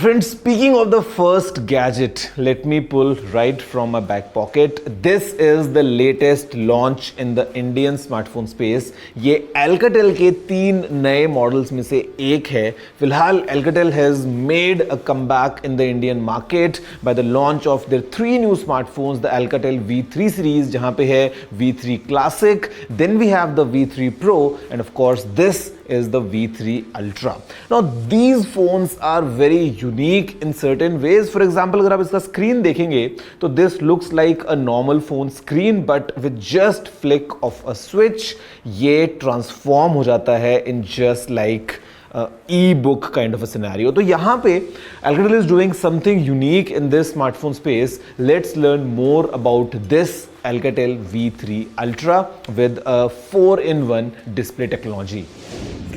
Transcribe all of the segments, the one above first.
Friends, speaking of the first gadget, let me pull right from my back pocket. This is the latest launch in the Indian smartphone space. ये Alcatel के 3 नए models में से एक है. फिलहाल Alcatel has made a comeback in the Indian market by the launch of their 3 new smartphones, the Alcatel V3 series, जहाँ पे है V3 Classic, then we have the V3 Pro, and of course this is the V3 Ultra. Now these phones are very unique in certain ways. For example, अगर आप इसका screen देखेंगे तो this looks like a normal phone screen, but with just flick of a switch ये transform हो जाता है in just like e-book kind of a scenario. तो यहाँ पे Alcatel is doing something unique in this smartphone space. Let's learn more about this Alcatel V3 Ultra with a 4-in-1 display technology.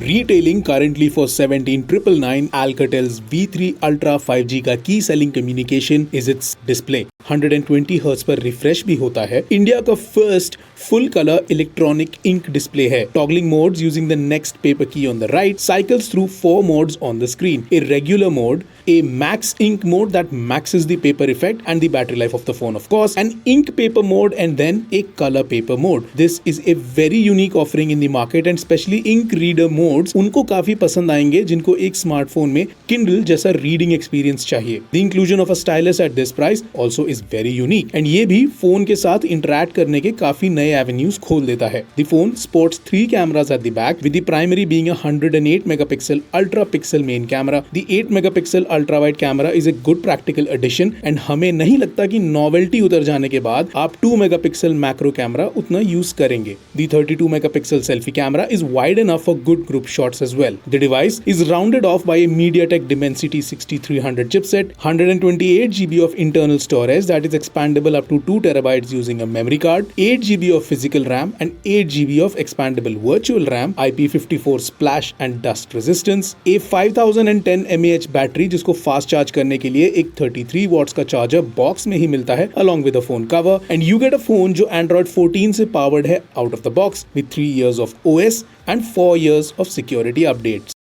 Retailing currently for 17,999, Alcatel's V3 Ultra 5G का की selling communication is its display. 120 hertz पर refresh भी होता है. India का first full colour electronic ink display है. Toggling modes using the next paper key on the right, cycles through 4 modes on the screen. A regular mode, a max ink mode that maxes the paper effect and the battery life of the phone, of course, an ink paper mode, and then a color paper mode. This is a very unique offering in the market, and especially ink reader modes उनको काफी पसंद आएंगे जिनको एक smartphone में Kindle जैसा reading experience चाहिए. The inclusion of a stylus at this price also is very unique, and ये भी फोन के साथ इंटरैक्ट करने के काफी नए एवेन्यूज खोल देता है. The phone sports 3 cameras at the back, with the primary being a 108 megapixel ultra pixel main camera. The 8 megapixel ultra wide camera is a good practical addition, and हमें नहीं लगता कि नॉवेल्टी उतर जाने के बाद आप 2 megapixel मैक्रो कैमरा उतना यूज करेंगे. The 32 megapixel selfie camera is wide enough for good group shots as well. The device is rounded off by a MediaTek Dimensity 6300 chipset, 128 GB of internal storage that is expandable up to 2 terabytes using a memory card, 8 GB of physical RAM, and 8 GB of expandable virtual RAM, IP54 splash and dust resistance, a 5010 mAh battery जिसको fast charge करने के लिए एक 33 watts का charger box में ही मिलता है along with a phone cover, and you get a phone जो Android 14 से powered है out of the box with 3 years of OS and 4 years of security updates.